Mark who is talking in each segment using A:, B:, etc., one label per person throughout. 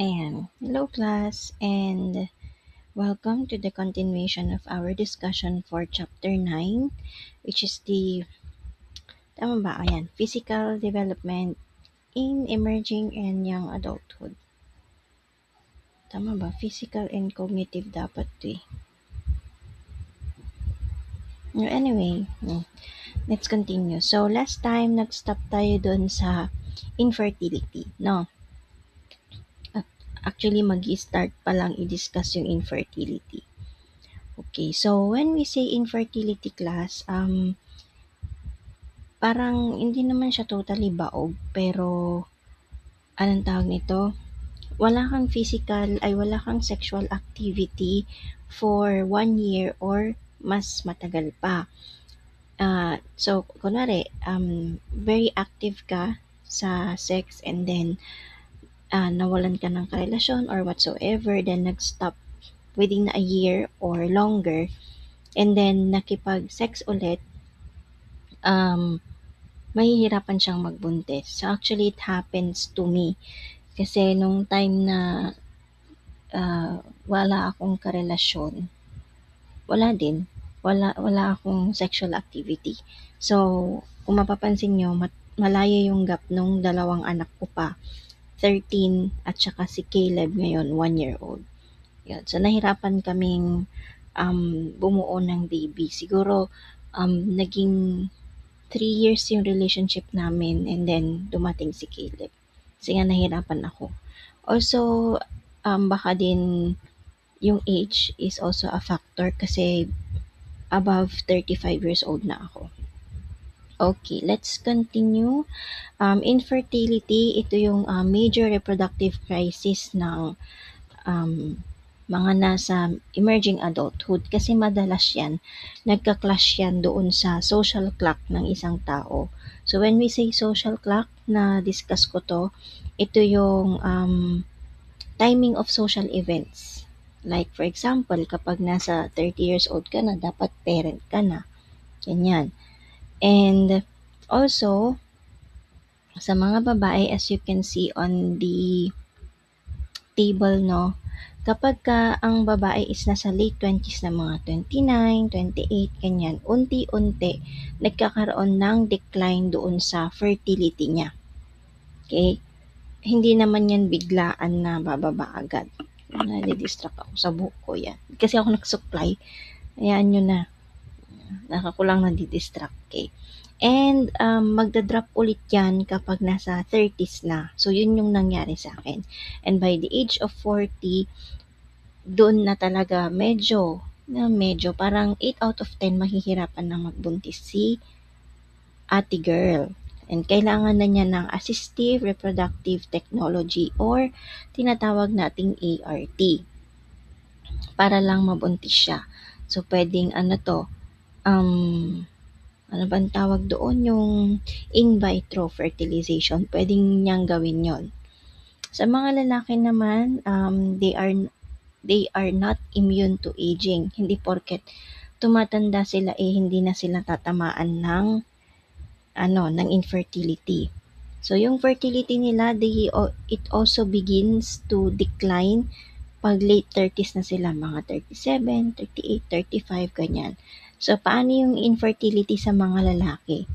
A: Ayan. Hello class and welcome to the continuation of our discussion for chapter 9 which is the tama ba? Ayan, physical development in emerging and young adulthood. Tama ba? Physical and cognitive dapat 'to eh. Anyway, let's continue. So last time nag-stop tayo dun sa infertility, no? Actually magi-start pa lang i-discuss yung infertility. Okay, so when we say infertility class, parang hindi naman siya totally baog, pero anong tawag nito? Wala kang sexual activity for 1 year or mas matagal pa. So kunwari, very active ka sa sex and then nawalan ka ng karelasyon or whatsoever, then nag-stop within a year or longer, and then nakipag-sex ulit, um, mahihirapan siyang magbuntis. So actually, it happens to me. Kasi nung time na wala akong karelasyon, wala din. Wala akong sexual activity. So, kung mapapansin nyo, malayo yung gap nung dalawang anak ko pa. 13 at saka si Caleb ngayon, 1 year old. Yun. So, nahirapan kaming bumuo ng baby. Siguro, naging 3 years yung relationship namin and then dumating si Caleb. Kasi nga nahirapan ako. Also, baka din yung age is also a factor kasi above 35 years old na ako. Okay, let's continue. Infertility, ito yung major reproductive crisis ng mga nasa emerging adulthood kasi madalas yan, nagka-clash yan doon sa social clock ng isang tao. So when we say social clock, na discuss ko to, ito yung timing of social events. Like for example, kapag nasa 30 years old ka na, dapat parent ka na. Ganyan. And also, sa mga babae, as you can see on the table, no, kapag ang babae is nasa late 20s na mga 29, 28, ganyan, unti-unti nagkakaroon ng decline doon sa fertility niya. Okay? Hindi naman yan biglaan na bababa agad. Nadidistract ako sa buhok ko yan. Kasi ako nag-supply. Ayan nyo na. Nakakulang nadidistract. Okay. And magda-drop ulit yan kapag nasa 30s na. So, yun yung nangyari sa akin. And by the age of 40, doon na talaga medyo parang 8 out of 10 mahihirapan na magbuntis si ate girl. And kailangan na niya ng assistive reproductive technology or tinatawag nating ART para lang mabuntis siya. So, pwedeng ano bang tawag doon? Yung in vitro fertilization. Pwedeng niyang gawin yon. Sa mga lalaki naman, they are not immune to aging. Hindi porket tumatanda sila hindi na sila tatamaan ng infertility. So yung fertility nila, it also begins to decline pag late 30s na sila, mga 37, 38, 35, ganyan. So paano yung infertility sa mga lalaki?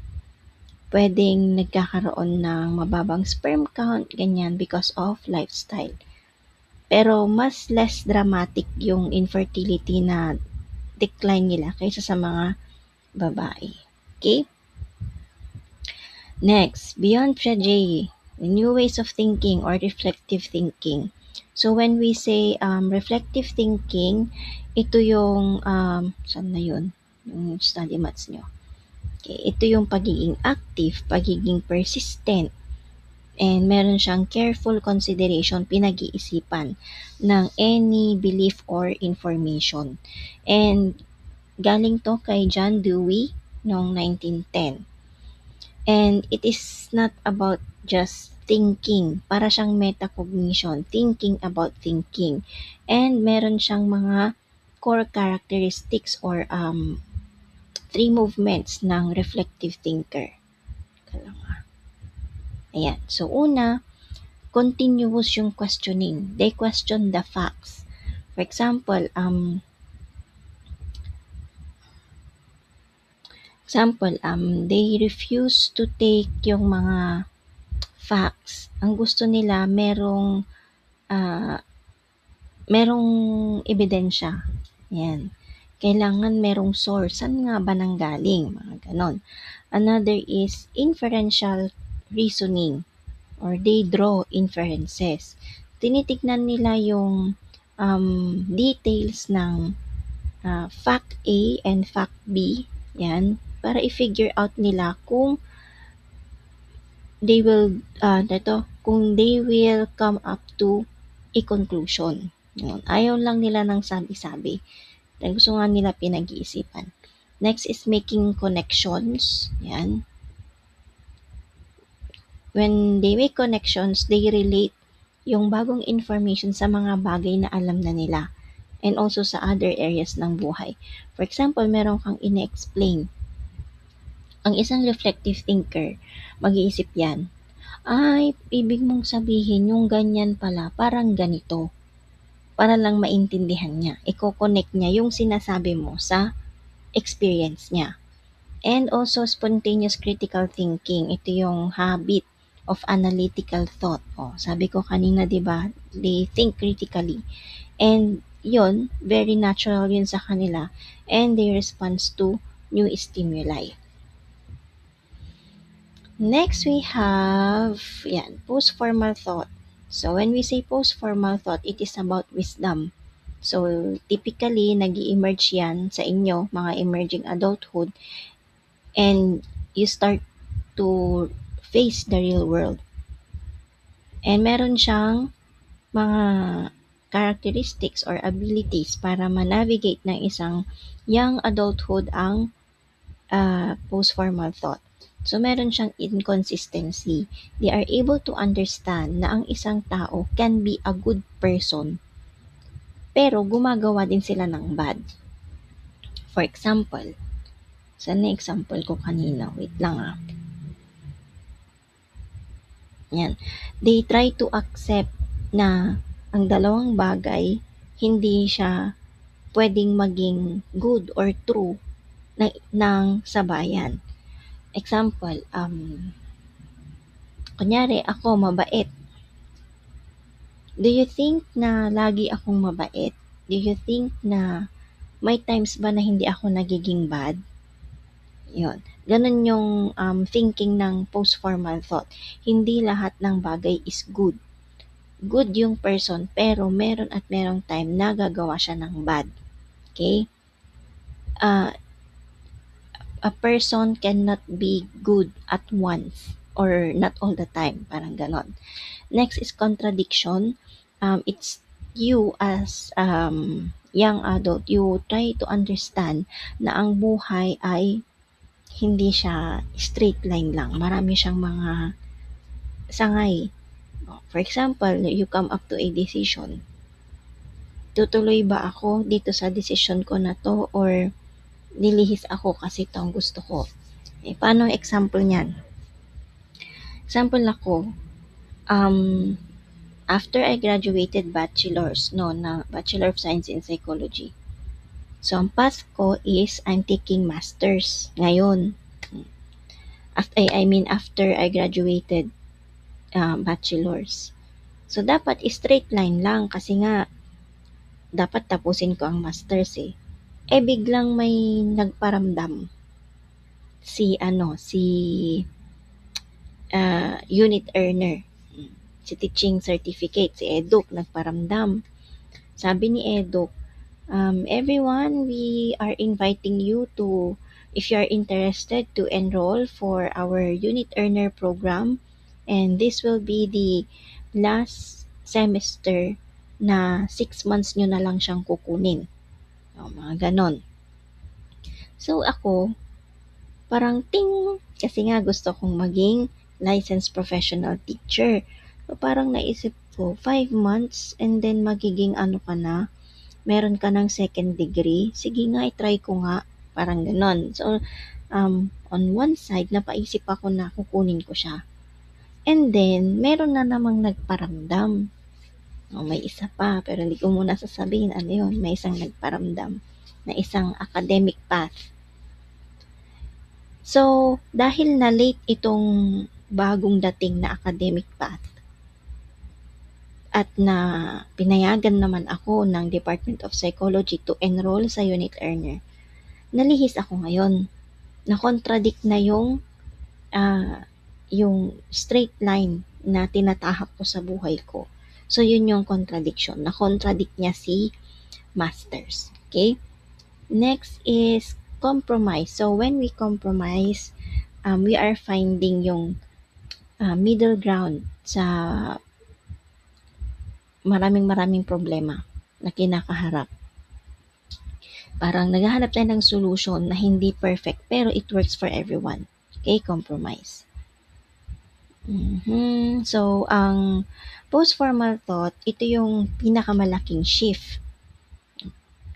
A: Pwedeng nagkakaroon ng mababang sperm count, ganyan, because of lifestyle. Pero mas less dramatic yung infertility na decline nila kaysa sa mga babae. Okay? Next, beyond Piaget, the new ways of thinking or reflective thinking. So when we say reflective thinking, ito yung, saan na yun? Yung study mats nyo. Okay, ito yung pagiging active, pagiging persistent, and meron siyang careful consideration, pinag-iisipan ng any belief or information. And galing to kay John Dewey noong 1910. And it is not about just thinking. Para siyang metacognition, thinking about thinking. And meron siyang mga core characteristics or 3 movements ng reflective thinker. Ayan. So una, continuous yung questioning. They question the facts. For example, they refuse to take yung mga facts. Ang gusto nila ah, merong ebidensya. Yan. Kailangan merong source. Saan nga ba nanggaling? Mga ganon. Another is inferential reasoning or they draw inferences. Tinitignan nila yung details ng fact A and fact B. Yan. Para i-figure out nila kung kung they will come up to a conclusion. Yun. Ayaw lang nila ng sabi-sabi. Gusto nga nila pinag-iisipan. Next is making connections. Yan. When they make connections, they relate yung bagong information sa mga bagay na alam na nila and also sa other areas ng buhay. For example, meron kang ine-explain. Ang isang reflective thinker, mag-iisip yan. Ay, ibig mong sabihin yung ganyan pala, parang ganito. Para lang maintindihan niya. Iko-connect niya yung sinasabi mo sa experience niya. And also spontaneous critical thinking. Ito yung habit of analytical thought. Sabi ko kanina, 'di ba? They think critically. And yun, very natural yun sa kanila. And they respond to new stimuli. Next, we have post-formal thought. So, when we say post-formal thought, it is about wisdom. So, typically, nag-emerge yan sa inyo, mga emerging adulthood, and you start to face the real world. And meron siyang mga characteristics or abilities para ma-navigate ng isang young adulthood ang post-formal thought. So, meron siyang inconsistency. They are able to understand na ang isang tao can be a good person, pero gumagawa din sila ng bad. For example, saan na example ko kanina? Wait lang Yan. They try to accept na ang dalawang bagay, hindi siya pwedeng maging good or true ng sabayan. Example, kunyari ako mabait. Do you think na lagi akong mabait? Do you think na may times ba na hindi ako nagiging bad? Yun. Ganun yung thinking ng post-formal thought. Hindi lahat ng bagay is good. Good yung person, pero meron at merong time na gagawa siya ng bad. Okay? A person cannot be good at once or not all the time. Parang ganon. Next is contradiction. It's you as young adult, you try to understand na ang buhay ay hindi siya straight line lang. Marami siyang mga sangay. For example, you come up to a decision. Tutuloy ba ako dito sa decision ko na to or nilihis ako kasi ito ang gusto ko? Paano example niyan? Example ako, after I graduated Bachelor of Science in Psychology. So, ang path ko is I'm taking masters ngayon. After I graduated bachelor's. So, dapat straight line lang kasi nga dapat tapusin ko ang masters biglang may nagparamdam si unit earner, si teaching certificate, si Eduk nagparamdam. Sabi ni Eduk, everyone, we are inviting you to, if you are interested, to enroll for our unit earner program, and this will be the last semester na 6 months nyo na lang siyang kukunin. Mga ganon. So ako, parang ting, kasi nga gusto kong maging licensed professional teacher. So parang naisip ko, 5 months and then magiging ka na, meron ka ng second degree, sige nga, i-try ko nga, parang ganon. So, on one side, napaisip ako na kukunin ko siya. And then, meron na namang nagparamdam. O, may isa pa, pero hindi ko muna sasabihin ano yun. May isang nagparamdam na isang academic path. So, dahil na late itong bagong dating na academic path at na pinayagan naman ako ng Department of Psychology to enroll sa unit earner, nalihis ako ngayon. Na-contradict na yung straight line na tinatahak ko sa buhay ko. So, yun yung contradiction. Na-contradict niya si Masters. Okay? Next is compromise. So, when we compromise, we are finding yung middle ground sa maraming problema na kinakaharap. Parang naghahanap tayo ng solution na hindi perfect pero it works for everyone. Okay, compromise. So, ang post-formal thought, ito yung pinakamalaking shift.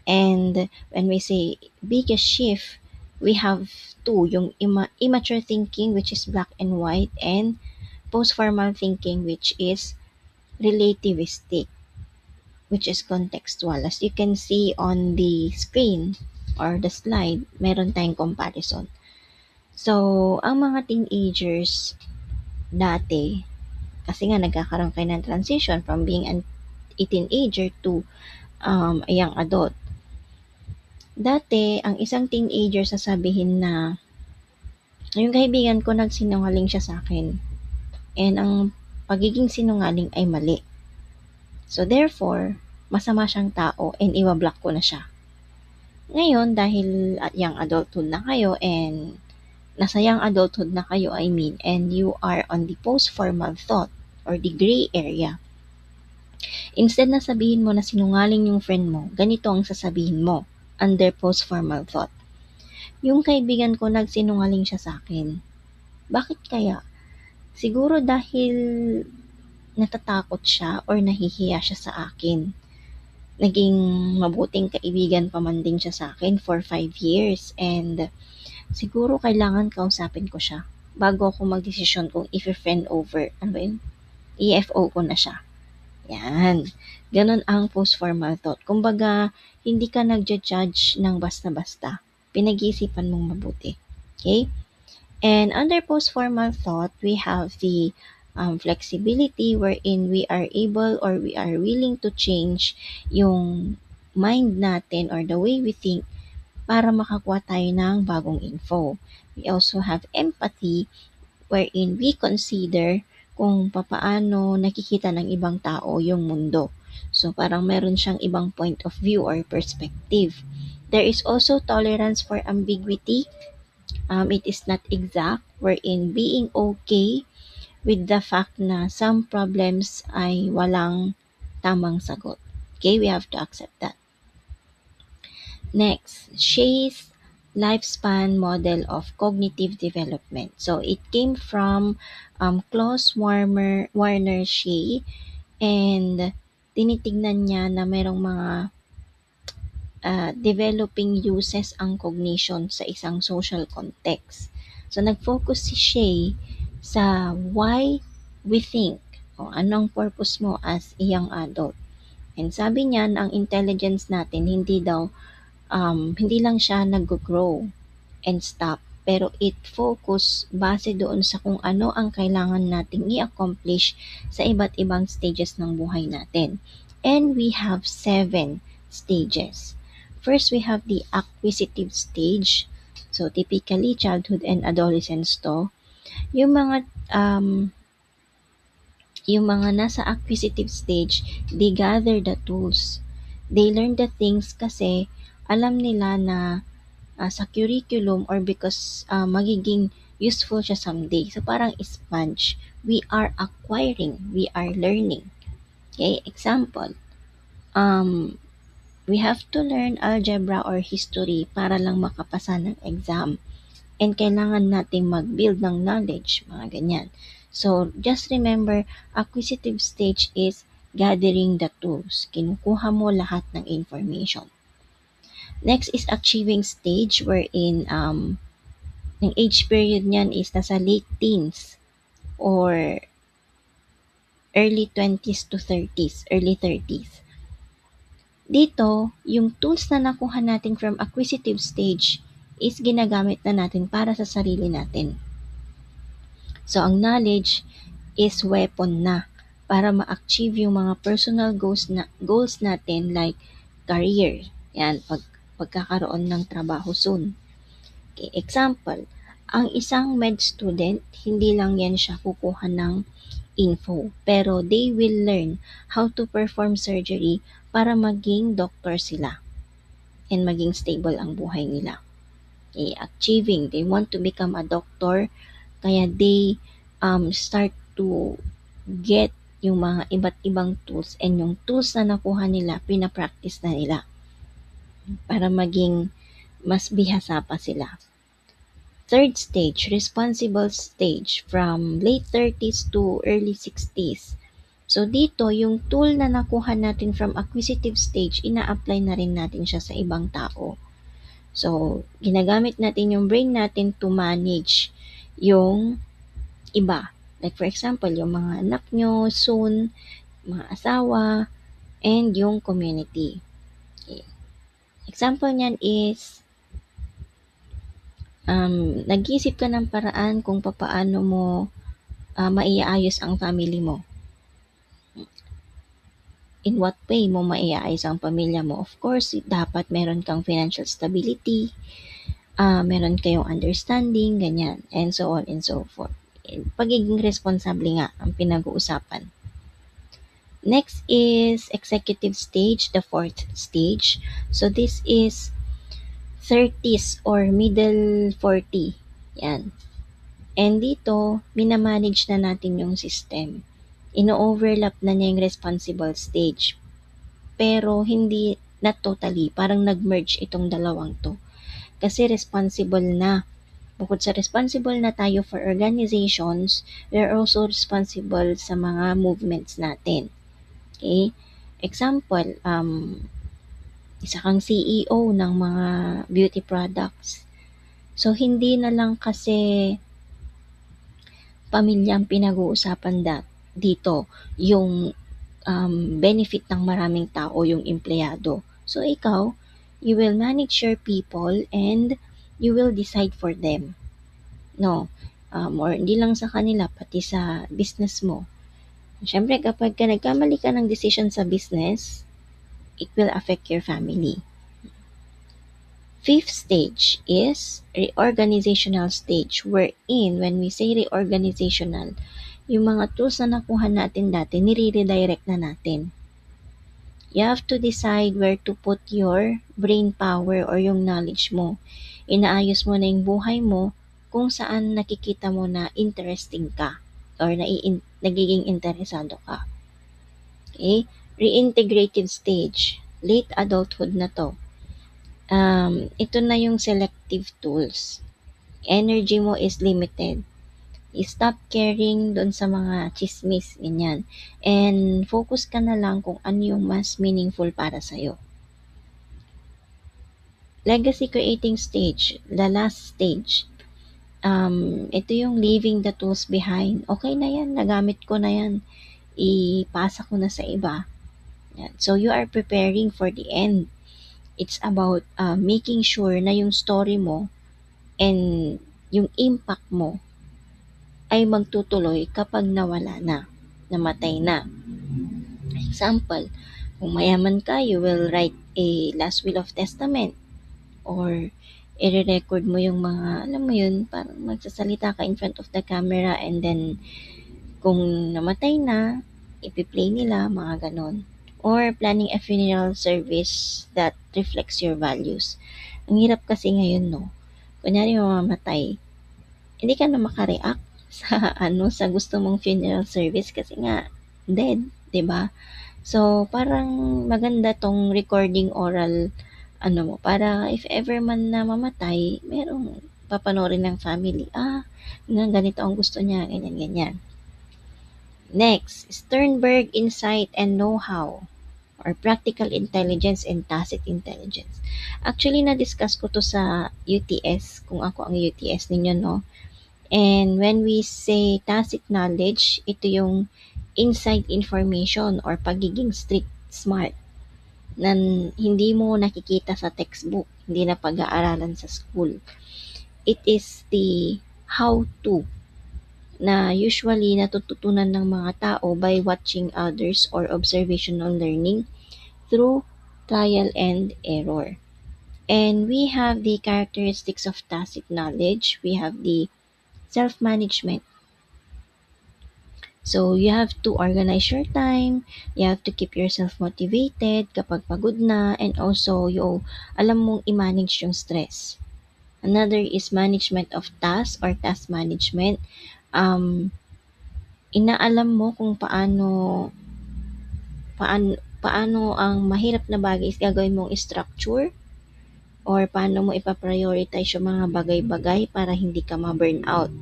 A: And when we say biggest shift, we have two, yung immature thinking, which is black and white, and post-formal thinking, which is relativistic, which is contextual. As you can see on the screen or the slide, meron tayong comparison. So, ang mga teenagers dati, kasi nga nagkakaroon kayo ng transition from being a teenager to a young adult. Dati, ang isang teenager sasabihin na yung kaibigan ko nagsinungaling siya sa akin. And ang pagiging sinungaling ay mali. So therefore, masama siyang tao and iwa-block ko na siya. Ngayon, dahil young adulthood na kayo and nasa young adulthood na kayo, and you are on the post-formal thought or the gray area. Instead na sabihin mo na sinungaling yung friend mo, ganito ang sasabihin mo under post-formal thought. Yung kaibigan ko nagsinungaling siya sa akin. Bakit kaya? Siguro dahil natatakot siya or nahihiya siya sa akin. Naging mabuting kaibigan pa man din siya sa akin for 5 years and siguro kailangan kausapin ko siya bago ako magdesisyon kung i-friend over, EFO ko na siya. Yan. Ganon ang post-formal thought. Kumbaga, hindi ka nagja-judge ng basta-basta. Pinag-iisipan mong mabuti. Okay? And under post-formal thought, we have the flexibility wherein we are able or we are willing to change yung mind natin or the way we think para makakuha tayo ng bagong info. We also have empathy wherein we consider kung papaano nakikita ng ibang tao yung mundo. So parang meron siyang ibang point of view or perspective. There is also tolerance for ambiguity. It is not exact, wherein being okay with the fact na some problems ay walang tamang sagot. Okay, we have to accept that. Next, Shay's lifespan model of cognitive development. So it came from Klaus Warner Shay, and tinitignan niya na mayroong mga developing uses ang cognition sa isang social context. So nag-focus si Shay sa why we think o anong purpose mo as a young adult. And sabi niya na ang intelligence natin hindi lang siya nag-grow and stop, pero it focus base doon sa kung ano ang kailangan nating i-accomplish sa iba't ibang stages ng buhay natin. And we have 7 stages. First, we have the acquisitive stage. So, typically, childhood and adolescence to. Yung mga nasa acquisitive stage, they gather the tools. They learn the things kasi alam nila na sa curriculum or because magiging useful siya someday. So, parang sponge. We are acquiring. We are learning. Okay? Example. We have to learn algebra or history para lang makapasa ng exam. And kailangan nating mag-build ng knowledge, mga ganyan. So, just remember, acquisitive stage is gathering the tools. Kinukuha mo lahat ng information. Next is achieving stage wherein yung age period niyan is nasa late teens or early 20s to 30s, early 30s. Dito, yung tools na nakuha natin from acquisitive stage is ginagamit na natin para sa sarili natin. So, ang knowledge is weapon na para ma-achieve yung mga personal goals natin like career. Yan, pagkakaroon ng trabaho soon. Okay, example, ang isang med student, hindi lang yan siya kukuha ng info, pero they will learn how to perform surgery para maging doctor sila and maging stable ang buhay nila. Okay, achieving, they want to become a doctor, kaya they start to get yung mga iba't ibang tools, and yung tools na nakuha nila, pinapractice na nila para maging mas bihasa pa sila. Third stage, responsible stage, from late 30s to early 60s. So dito, yung tool na nakuha natin from acquisitive stage, ina-apply na rin natin siya sa ibang tao. So, ginagamit natin yung brain natin to manage yung iba. Like for example, yung mga anak nyo soon, mga asawa, and yung community. Okay. Example niyan is, nag-iisip ka ng paraan kung papaano mo maiaayos ang family mo. In what way mo maiaayos ang pamilya mo? Of course, dapat meron kang financial stability, meron kayong understanding, ganyan, and so on and so forth. Pagiging responsable nga ang pinag-uusapan. Next is executive stage, the fourth stage. So this is 30s or middle 40. Yan. And dito, minamanage na natin yung system. Ino-overlap na niya yung responsible stage. Pero hindi na totally, parang nag-merge itong dalawang to. Kasi responsible na. Bukod sa responsible na tayo for organizations, we are also responsible sa mga movements natin. Okay? Example, isa kang CEO ng mga beauty products. So, hindi na lang kasi pamilyang pinag-uusapan dito, yung benefit ng maraming tao, yung empleyado. So, ikaw, you will manage your people and you will decide for them. No? Or hindi lang sa kanila, pati sa business mo. Siyempre, kapag nagkamali ka ng decision sa business, it will affect your family. Fifth stage is reorganizational stage, wherein when we say reorganizational, yung mga tools na nakuha natin dati, nire-redirect na natin. You have to decide where to put your brain power or yung knowledge mo. Inaayos mo na yung buhay mo kung saan nakikita mo na interesting ka or nagiging interesado ka. Okay? Reintegrative stage. Late adulthood na to. Ito na yung selective tools. Energy mo is limited. I-stop caring doon sa mga chismis, ganyan. And focus ka na lang kung ano yung mas meaningful para sa'yo. Legacy creating stage, the last stage. Ito yung leaving the tools behind. Okay na yan, nagamit ko na yan. Ipasa ko na sa iba. Yan. So, you are preparing for the end. It's about making sure na yung story mo and yung impact mo ay magtutuloy kapag nawala na, namatay na. Example, kung mayaman ka, you will write a last will of testament or i-record mo yung mga, alam mo yun, parang magsasalita ka in front of the camera and then kung namatay na, ipi-play nila, mga ganon. Or planning a funeral service that reflects your values. Ang hirap kasi ngayon, no? Kunyari mamamatay, hindi ka na makareact sa sa gusto mong funeral service kasi nga dead, 'di ba? So parang maganda tong recording oral mo para if ever man na mamatay, merong papanoorin ng family. Nga ganito ang gusto niya, ganyan ganyan. Next, Sternberg insight and know-how or practical intelligence and tacit intelligence. Actually, na-discuss ko to sa UTS, kung ako ang UTS ninyo, no? And when we say tacit knowledge, ito yung inside information or pagiging street smart na hindi mo nakikita sa textbook, hindi na pag-aaralan sa school. It is the how to na usually natututunan ng mga tao by watching others or observational learning through trial and error. And we have the characteristics of tacit knowledge. We have the self-management. So, you have to organize your time, you have to keep yourself motivated kapag pagod na, and also alam mong i-manage yung stress. Another is management of tasks or task management. Um, Inaalam mo kung paano ang mahirap na bagay is gagawin mong structure or paano mo ipa-prioritize yung mga bagay-bagay para hindi ka ma-burn out.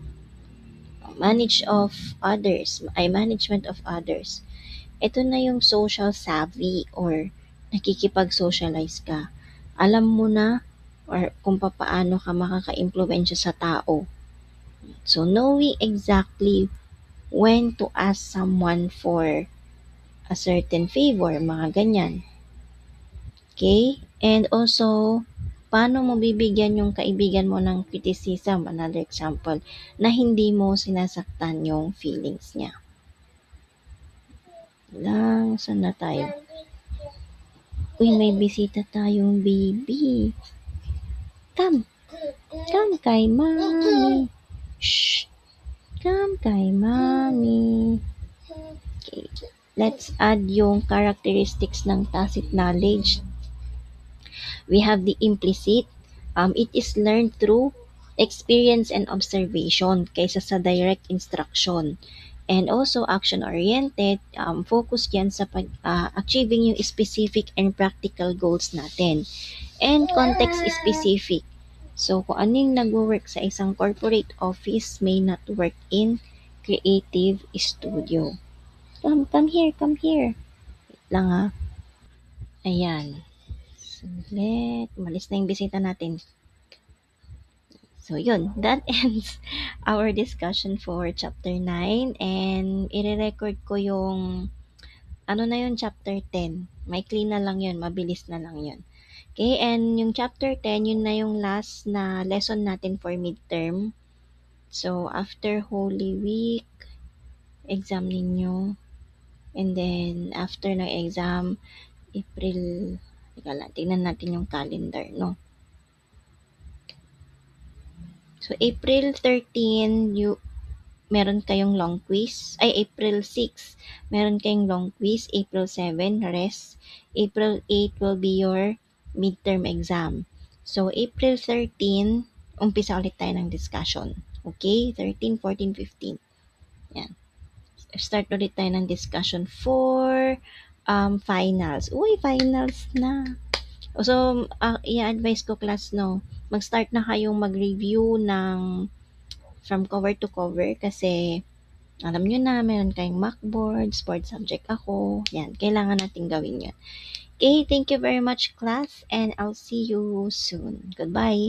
A: Management of others. Ito na yung social savvy or nakikipag-socialize ka. Alam mo na or kung paano ka makaka-impluwensya sa tao. So, knowing exactly when to ask someone for a certain favor, mga ganyan. Okay? And also, paano mo bibigyan yung kaibigan mo ng criticism, another example, na hindi mo sinasaktan yung feelings niya. Saan na tayo? Uy, may bisita tayong baby. Come. Come kay mommy. Shh. Come kay mommy. Okay. Let's add yung characteristics ng tacit knowledge. We have the implicit. It is learned through experience and observation kaysa sa direct instruction. And also action-oriented, focus yan sa achieving yung specific and practical goals natin. And context-specific. So, kung ano yung nag-work sa isang corporate office may not work in creative studio. Come here, come here. Wait lang ha. Ayan. Saglit. Malis na yung bisita natin. So, yun. That ends our discussion for chapter 9. And, i-record ko yung, chapter 10. Maikli na lang yun. Mabilis na lang yun. Okay, and yung chapter 10, yun na yung last na lesson natin for midterm. So, after Holy Week, exam ninyo. And then, after ng exam, April, tingnan natin yung calendar, no? So, April 13, meron kayong long quiz. April 6, meron kayong long quiz. April 7, rest. April 8 will be your midterm exam. So, April 13, umpisa ulit tayo ng discussion. Okay? 13, 14, 15. Yan. Start ulit tayo ng discussion for finals. Uy, finals na. So, i-advise ko class, no, mag-start na kayong mag-review ng from cover to cover kasi alam nyo na, meron kayong mockboard, sport subject ako. Yan, kailangan natin gawin yan. Okay, thank you very much class and I'll see you soon. Goodbye.